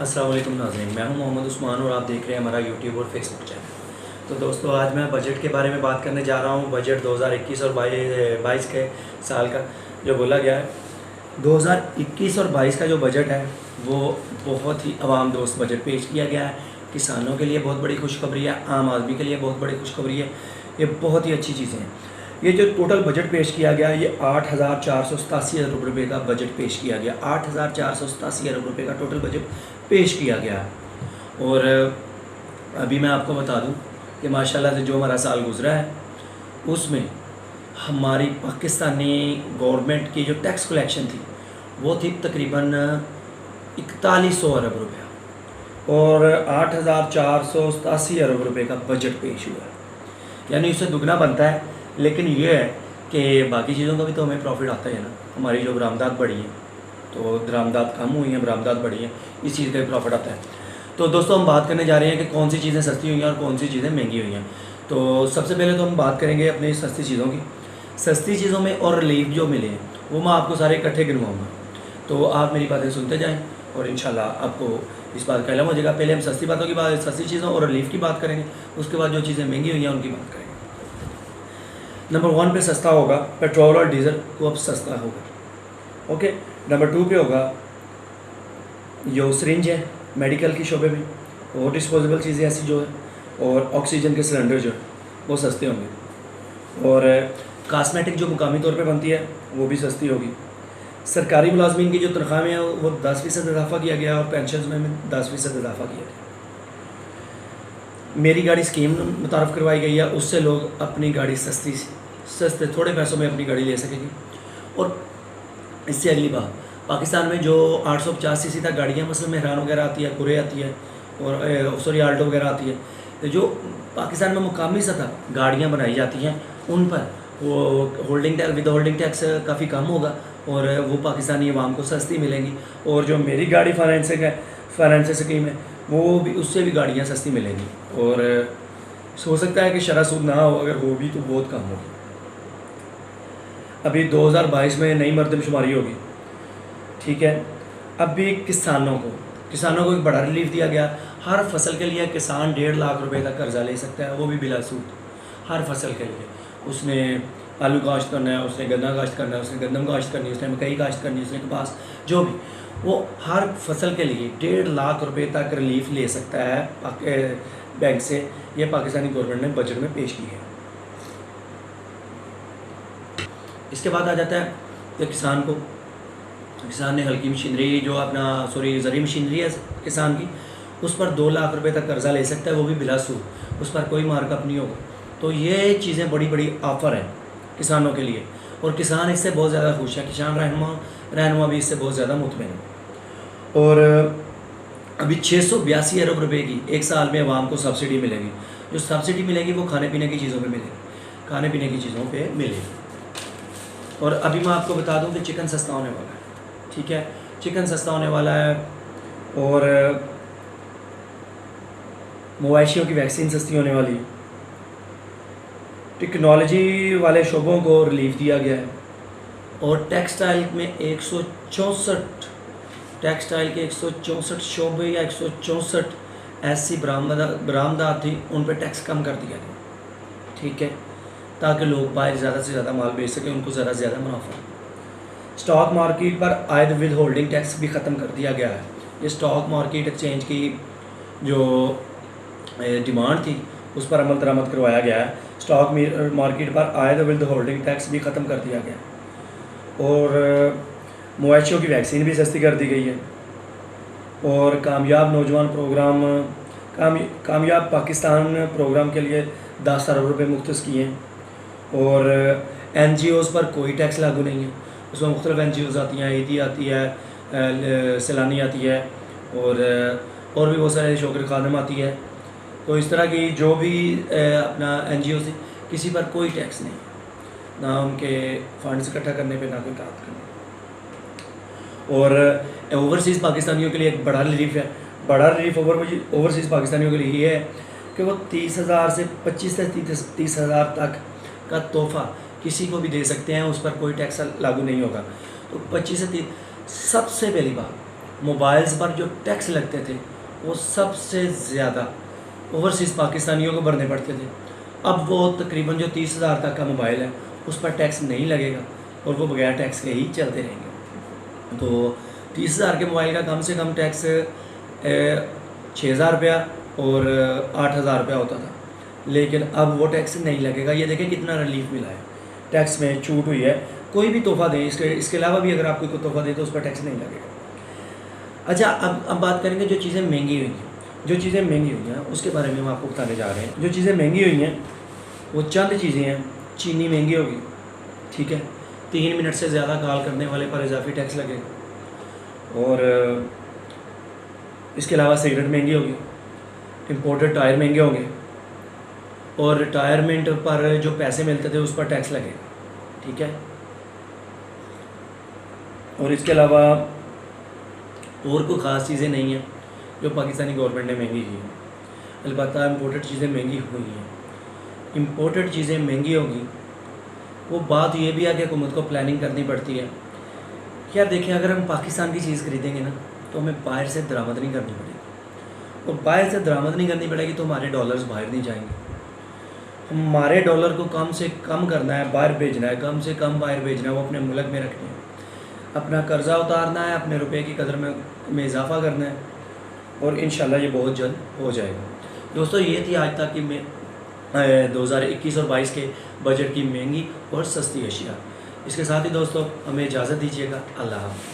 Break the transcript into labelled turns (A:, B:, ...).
A: अस्सलाम वालेकुम नाज़रीन, मैं हूं मोहम्मद उस्मान और आप देख रहे हैं हमारा यूट्यूब और फेसबुक चैनल। तो दोस्तों, आज मैं बजट के बारे में बात करने जा रहा हूं। बजट 2021 और 22 के साल का जो बोला गया है, 2021 और 22 का जो बजट है वो बहुत ही आवाम दोस्त बजट पेश किया गया है। किसानों के लिए बहुत बड़ी खुशखबरी है, आम आदमी के लिए बहुत बड़ी खुशखबरी है। ये बहुत ही अच्छी चीज़ें हैं। ये जो टोटल बजट पेश किया गया, ये 8,487 अरब रुपये का बजट पेश किया गया। 8,487 अरब रुपये का टोटल बजट पेश किया गया है। और अभी मैं आपको बता दूं कि माशाल्लाह से जो हमारा साल गुजरा है उसमें हमारी पाकिस्तानी गवर्नमेंट की जो टैक्स कलेक्शन थी वो थी तकरीबन 4100 अरब रुपया और 8,487 अरब रुपये का बजट पेश हुआ है, यानी उससे दुगना बनता है। लेकिन ये है कि बाकी चीज़ों का भी तो हमें प्रॉफिट आता है ना। हमारी जो बरामदात बढ़ी है तो दरामदात कम हुई हैं, बरामदात बढ़ी हैं, इस चीज़ का भी प्रॉफिट आता है। तो दोस्तों, हम बात करने जा रहे हैं कि कौन सी चीज़ें सस्ती हुई हैं और कौन सी चीज़ें महंगी हुई हैं। तो सबसे पहले तो हम बात करेंगे अपनी सस्ती चीज़ों की। सस्ती चीज़ों में और रिलीफ जो मिले हैं वो मैं आपको सारे इकट्ठे गिनवाऊँगा, तो आप मेरी बातें सुनते जाएँ और इंशाल्लाह आपको इस बात का इल्म हो जाएगा। पहले हम सस्ती बातों की बात, सस्ती चीज़ों और रिलीफ की बात करेंगे, उसके बाद जो चीज़ें महंगी हुई हैं उनकी बात करेंगे। नंबर 1 पे सस्ता होगा पेट्रोल और डीजल, वो अब सस्ता होगा। ओके। नंबर 2 पे होगा जो सिरिंज है मेडिकल की शोबे में, और डिस्पोजेबल चीज़ें ऐसी जो है, और ऑक्सीजन के सिलेंडर जो है वो सस्ते होंगे। और कॉस्मेटिक जो मुकामी तौर पे बनती है वो भी सस्ती होगी। सरकारी मुलाजमीन की जो तनख्वाह में है वो 10% इजाफा किया गया और पेंशन में 10% इजाफा किया गया। मेरी गाड़ी स्कीम मुतारफ़ करवाई गई है, उससे लोग अपनी गाड़ी सस्ते थोड़े पैसों में अपनी गाड़ी ले सकेंगे। और इससे अगली बात, पाकिस्तान में जो 850 सीसी तक गाड़ियाँ मसलन मेहरान वगैरह आती है, कुरे आती है और सॉरी आल्टो वगैरह आती है, तो जो पाकिस्तान में मुकामी सतह गाड़ियाँ बनाई जाती हैं उन पर वो holding tax, with holding tax काफ़ी कम होगा और वो पाकिस्तानी अवाम को सस्ती मिलेंगी। और जो मेरी गाड़ी फाइनेंस स्कीम है वो भी, उससे भी गाड़ियाँ सस्ती मिलेंगी। और हो सकता है कि शरह सूद ना हो, अगर हो भी तो बहुत कम होगी। अभी 2022 में नई मरदमशुमारी होगी, ठीक है। अभी किसानों को एक बड़ा रिलीफ दिया गया। हर फसल के लिए किसान 1.5 लाख रुपए तक कर्जा ले सकता है, वो भी बिला सूद। हर फसल के लिए उसने आलू काश्त करना है, उसने गन्ना काश्त करना है, उसने गंदम काश्त करनी है, उसने मकई काश्त करनी है, उसने कपास, जो भी, वो हर फसल के लिए 1.5 लाख रुपए तक रिलीफ ले सकता है बैंक से। ये पाकिस्तानी गवर्नमेंट ने बजट में पेश की है। इसके बाद आ जाता है कि किसान ने हल्की मशीनरी जो अपना ज़री मशीनरी है किसान की, उस पर 2 लाख रुपए तक कर्जा ले सकता है, वो भी बिला सूद, उस पर कोई मार्कअप नहीं होगा। तो ये चीज़ें बड़ी ऑफ़र हैं किसानों के लिए और किसान इससे बहुत ज़्यादा खुश है। किसान रहनुमा भी इससे बहुत ज़्यादा मुतमईन है। और अभी 682 अरब रुपए की एक साल में आवाम को सब्सिडी मिलेगी। जो सब्सिडी मिलेगी वो खाने पीने की चीज़ों पे मिलेगी। और अभी मैं आपको बता दूं कि चिकन सस्ता होने वाला है, ठीक है। चिकन सस्ता होने वाला है और मवेशियों की वैक्सीन सस्ती होने वाली है। टेक्नोलॉजी वाले शोबों को रिलीफ दिया गया है। और टेक्सटाइल के 164 शोबे या 164 ऐसी बरामदात थी, उन पर टैक्स कम कर दिया गया, ठीक है, ताकि लोग बाहर ज़्यादा से ज़्यादा माल बेच सकें, उनको ज़्यादा से ज़्यादा मुनाफा। स्टॉक मार्केट पर आयद विद होल्डिंग टैक्स भी ख़त्म कर दिया गया है। ये स्टॉक मार्केट एक्सचेंज की जो डिमांड थी उस पर अमल दरामद करवाया गया है। स्टॉक मार्केट पर आयद विद होल्डिंग टैक्स भी ख़त्म कर दिया गया। और मवेशियों की वैक्सीन भी सस्ती कर दी गई है। और कामयाब नौजवान प्रोग्राम, कामयाब पाकिस्तान प्रोग्राम के लिए 10 अरब रुपये मुख्तस किए हैं। और NGOs पर कोई टैक्स लागू नहीं है। उसमें मुख्तलिफ NGOs आती हैं, ईदी आती है, सैलानी आती है, और भी बहुत सारे शौक़ खादम आती है। तो इस तरह की जो भी अपना NGO से किसी पर कोई टैक्स नहीं, ना उनके फंड्स इकट्ठा करने पे, ना कोई काम करने। और ओवरसीज़ पाकिस्तानियों के लिए एक बड़ा रिलीफ है। बड़ा रिलीफ ओवरसीज़ पाकिस्तानियों के लिए ये है कि वो 30,000 से 25 से 30,000 तक का तोहफ़ा किसी को भी दे सकते हैं, उस पर कोई टैक्स लागू नहीं होगा। तो 25 से 30, सबसे पहली बात मोबाइल्स पर जो टैक्स लगते थे वो सबसे ज़्यादा ओवरसीज़ पाकिस्तानियों को भरने पड़ते थे। अब वो तकरीबन जो 30,000 तक का मोबाइल है उस पर टैक्स नहीं लगेगा और वो बगैर टैक्स के ही चलते रहेंगे। तो 30,000 के मोबाइल का कम से कम टैक्स 6,000 रुपया और 8,000 रुपया होता था, लेकिन अब वो टैक्स नहीं लगेगा। ये देखें कितना रिलीफ मिला है, टैक्स में छूट हुई है। कोई भी तोहफ़ा दें, इसके अलावा भी अगर आप कोई तोहफ़ा दें तो उस पर टैक्स नहीं लगेगा। अच्छा, अब बात करेंगे जो चीज़ें महंगी हुई हैं। जो चीज़ें महंगी हुई हैं उसके बारे में हम आपको बताने जा रहे हैं। जो चीज़ें महंगी हुई हैं वो चंद चीज़ें हैं। चीनी महंगी होगी, ठीक है, 3 मिनट से ज़्यादा कॉल करने वाले पर इजाफी टैक्स लगेगा। और इसके अलावा सिगरेट महंगी होगी, इम्पोर्टेड टायर महंगे होंगे और रिटायरमेंट पर जो पैसे मिलते थे उस पर टैक्स लगेगा, ठीक है। और इसके अलावा और कोई ख़ास चीज़ें नहीं हैं जो पाकिस्तानी गवर्नमेंट ने महंगी की हैं। अलबत्ता इम्पोर्टेड चीज़ें महंगी हुई हैं। इम्पोर्टेड चीज़ें महंगी होगी, वो बात ये भी है कि हुकूमत को प्लानिंग करनी पड़ती है। यार देखिए, अगर हम पाकिस्तान की चीज़ खरीदेंगे ना तो हमें बाहर से दरामद नहीं करनी पड़ेगी, और बाहर से दरामद नहीं करनी पड़ेगी तो हमारे डॉलर्स बाहर नहीं जाएंगे। हमारे डॉलर को कम से कम करना है, बाहर भेजना है, कम से कम बाहर भेजना है, वो अपने मुल्क में रखने हैं, अपना कर्ज़ा उतारना है, अपने रुपए की कदर में इजाफ़ा करना है, और इंशाल्लाह ये बहुत जल्द हो जाएगा। दोस्तों, ये थी आज तक कि 2021 और 22 के बजट की महंगी और सस्ती अशिया। इसके साथ ही दोस्तों हमें इजाज़त दीजिएगा। अल्लाह हाफ़िज़।